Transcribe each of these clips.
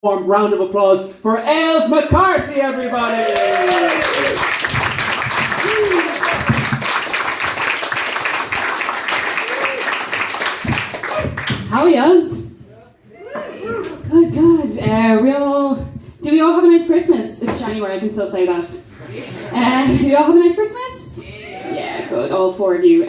Warm round of applause for Ailes McCarthy, everybody! How are yous? Good, good. Do we all have a nice Christmas? It's January, I can still say that. Do you all have a nice Christmas? Yeah, good, all four of you.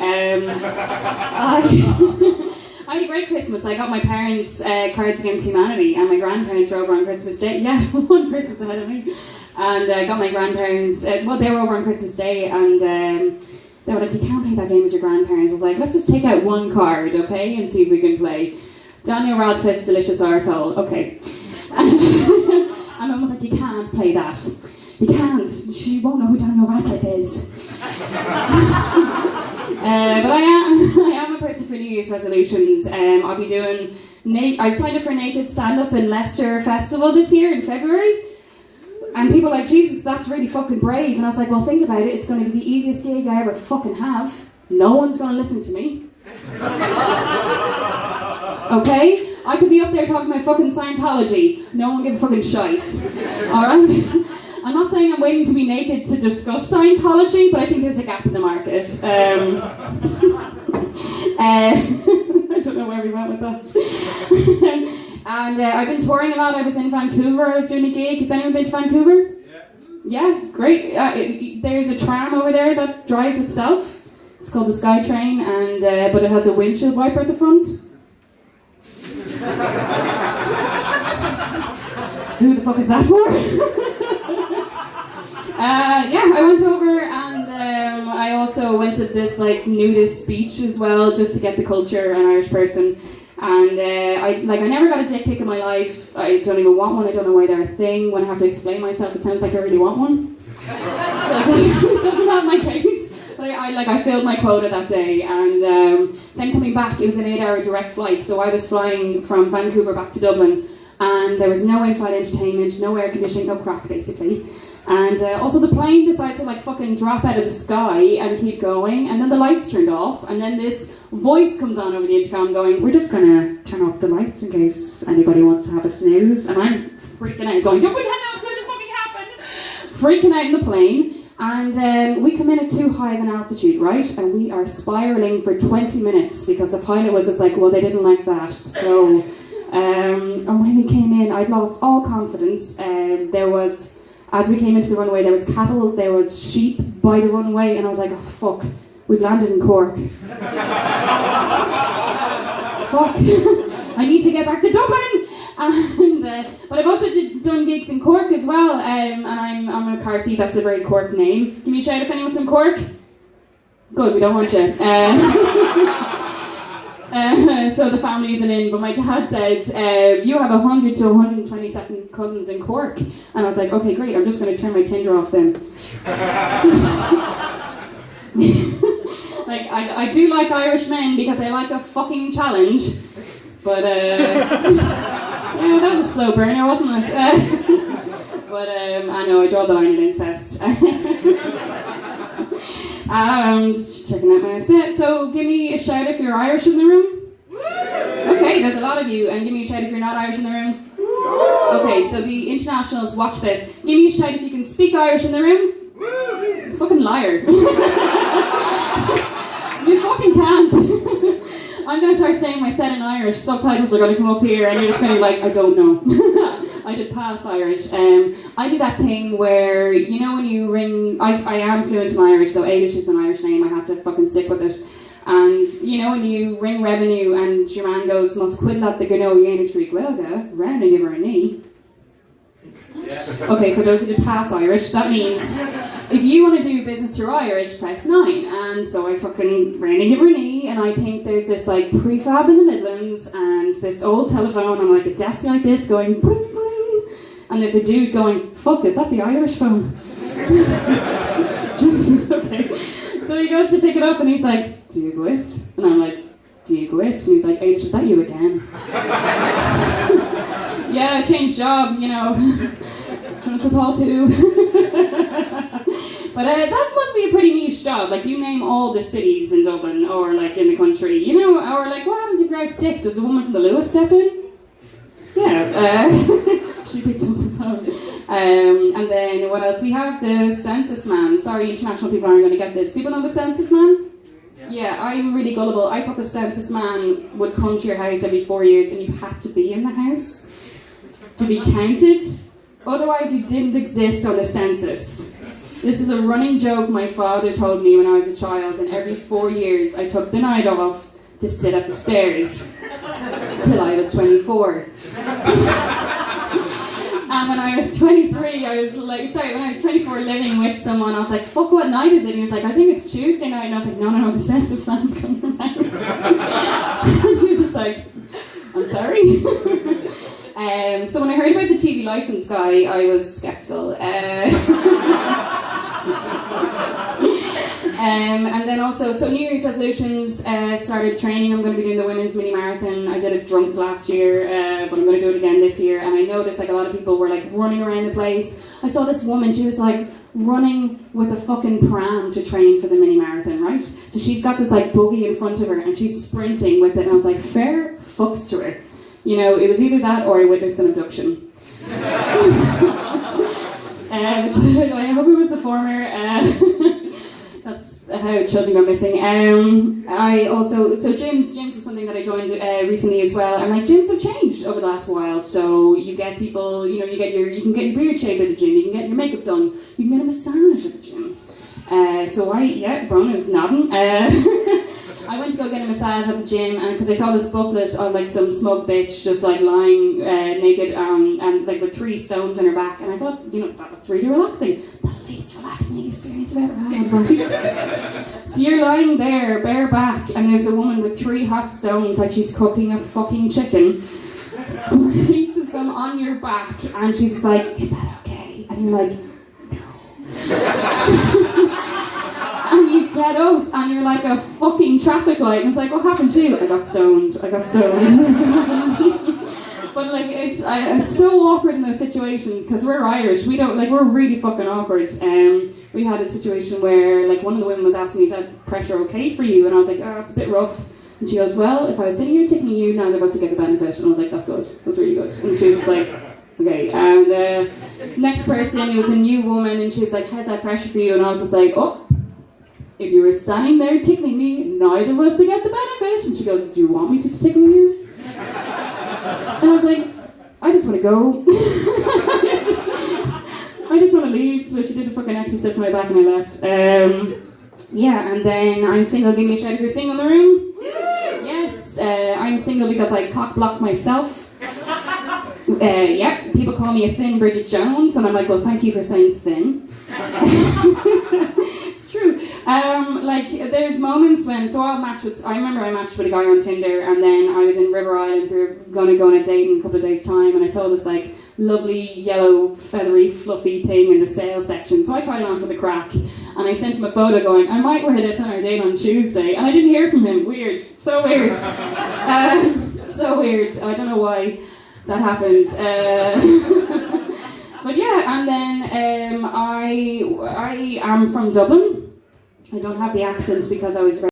I had a great Christmas. I got my parents' Cards Against Humanity, and my grandparents were over on Christmas Day. Yeah, one person's ahead of me. And I got my grandparents, they were over on Christmas Day, and they were like, you can't play that game with your grandparents. I was like, let's just take out one card, okay, and see if we can play. Daniel Radcliffe's Delicious Arsehole, okay. And Mum was like, you can't play that. You can't. She won't know who Daniel Radcliffe is. But I am a person for New Year's resolutions. I'll be doing. I've signed up for Naked Stand Up in Leicester Festival this year in February, and people are like, Jesus, that's really fucking brave. And I was like, well, think about it. It's going to be the easiest gig I ever fucking have. No one's going to listen to me. Okay, I could be up there talking about fucking Scientology. No one give a fucking shite. All right. I'm not saying I'm waiting to be naked to discuss Scientology, but I think there's a gap in the market. I don't know where we went with that. And I've been touring a lot. I was in Vancouver. I was doing a gig. Has anyone been to Vancouver? Yeah, great. There's a tram over there that drives itself. It's called the SkyTrain, and but it has a windshield wiper at the front. Who the fuck is that for? Yeah, I went over, and I also went to this like nudist beach as well, just to get the culture, an Irish person. And I never got a dick pic in my life. I don't even want one. I don't know why they're a thing. When I have to explain myself, it sounds like I really want one. So it doesn't help my case. But I filled my quota that day, and then coming back, it was an 8-hour direct flight. So I was flying from Vancouver back to Dublin, and there was no in-flight entertainment, no air conditioning, no crack basically. And also the plane decides to like fucking drop out of the sky and keep going, and then the lights turned off, and then this voice comes on over the intercom going, we're just gonna turn off the lights in case anybody wants to have a snooze. And I'm freaking out going, don't pretend that was going to fucking happen! Freaking out in the plane, and we come in at too high of an altitude, right? And we are spiraling for 20 minutes because the pilot was just like, well, they didn't like that. So, and when we came in, I'd lost all confidence. As we came into the runway, there was cattle, there was sheep by the runway, and I was like, oh fuck, we've landed in Cork. Fuck, I need to get back to Dublin! And, but I've also done gigs in Cork as well, and I'm McCarthy, that's a very Cork name. Give me a shout if anyone's from Cork. Good, we don't want you. So the family isn't in, but my dad said, you have 100 to 127 cousins in Cork. And I was like, okay, great, I'm just going to turn my Tinder off then. I do like Irish men because I like a fucking challenge. But, yeah, that was a slow burner, wasn't it? But I know, I draw the line at incest. Just checking out my set. So give me a shout if you're Irish in the room. Okay, there's a lot of you, and give me a shout if you're not Irish in the room. Okay, so the internationals, watch this. Give me a shout if you can speak Irish in the room. You fucking liar. You fucking can't. I'm going to start saying my set in Irish, subtitles are going to come up here, and you're just going to be like, I don't know. I did pass Irish. I do that thing where, you know when you ring, I am fluent in Irish, so Ailish is an Irish name, I have to fucking stick with it. And you know when you ring revenue and your man goes, must quid at the gano yena trí gwelga, ran and give her a knee. Okay, so those who did pass Irish, that means if you want to do business through Irish, press 9. And so I fucking ran and give her a knee, and I think there's this like prefab in the Midlands, and this old telephone on like a desk like this going bling bling, and there's a dude going, fuck, is that the Irish phone? Jesus, okay. So he goes to pick it up and he's like, do you quit? And I'm like, do you quit? And he's like, Ailish, is that you again? Yeah, I changed job, you know. That's a call too. But that must be a pretty niche job. Like, you name all the cities in Dublin or like in the country, you know, or like, what happens if you're out sick? Does a woman from the Lewis step in? Yeah. She picks up the phone. And then what else? We have the census man. Sorry, international people aren't going to get this. People know the census man? Yeah, I'm really gullible. I thought the census man would come to your house every 4 years and you had to be in the house to be counted. Otherwise, you didn't exist on the census. This is a running joke my father told me when I was a child, and every 4 years I took the night off to sit at the stairs till I was 24. And when I was 23, when I was 24 living with someone, I was like, fuck, what night is it? And he was like, I think it's Tuesday night. And I was like, no, the census man's coming around. And he was just like, I'm sorry. So when I heard about the TV license guy, I was sceptical. And then also, so New Year's resolutions, started training. I'm going to be doing the women's mini marathon. I did it drunk last year, but I'm going to do it again this year. And I noticed like a lot of people were like running around the place. I saw this woman, she was like running with a fucking pram to train for the mini marathon, right? So she's got this like buggy in front of her and she's sprinting with it. And I was like, fair fucks to her. You know, it was either that or I witnessed an abduction. I hope it was the former. That's how children go missing. So gyms is something that I joined recently as well, and like gyms have changed over the last while. So you get people, you can get your beard shaved at the gym, you can get your makeup done, you can get a massage at the gym. Brona's nodding. I went to go get a massage at the gym, and because I saw this booklet of like some smug bitch just like lying naked and like with 3 stones in her back, and I thought, that looks really relaxing. The least relaxing experience I've ever had, right? So you're lying there, bare back, and there's a woman with 3 hot stones, like she's cooking a fucking chicken, places them on your back, and she's like, "Is that okay?" And you're like, "No." And you get up and you're like a fucking traffic light, and it's like, what happened to you? I got stoned. But like it's so awkward in those situations because we're Irish. We're really fucking awkward. We had a situation where like one of the women was asking me, "Is that pressure okay for you?" And I was like, "Oh, it's a bit rough." And she goes, "Well, if I was sitting here tickling you, now they're about to get the benefit." And I was like, "That's good. That's really good." And she was just like, "Okay." And next person, it was a new woman, and she was like, "How's that pressure for you?" And I was just like, "Oh. If you were standing there tickling me, neither of us would get the benefit." And she goes, "Do you want me to tickle you?" And I was like, "I just want to go." I just want to leave. So she did a fucking exorcist on my back and I left. And then I'm single. Give me a shout if you're single in the room. Yes, I'm single because I cock blocked myself. People call me a thin Bridget Jones, and I'm like, well, thank you for saying thin. It's true. There's moments when, I remember I matched with a guy on Tinder, and then I was in River Island, we were going to go on a date in a couple of days' time, and I saw this like lovely yellow feathery fluffy thing in the sale section, so I tried it on for the crack, and I sent him a photo going, "I might wear this on our date on Tuesday," and I didn't hear from him. Weird. So weird. So weird. I don't know why that happened. But yeah, and then I am from Dublin. I don't have the accent because I was very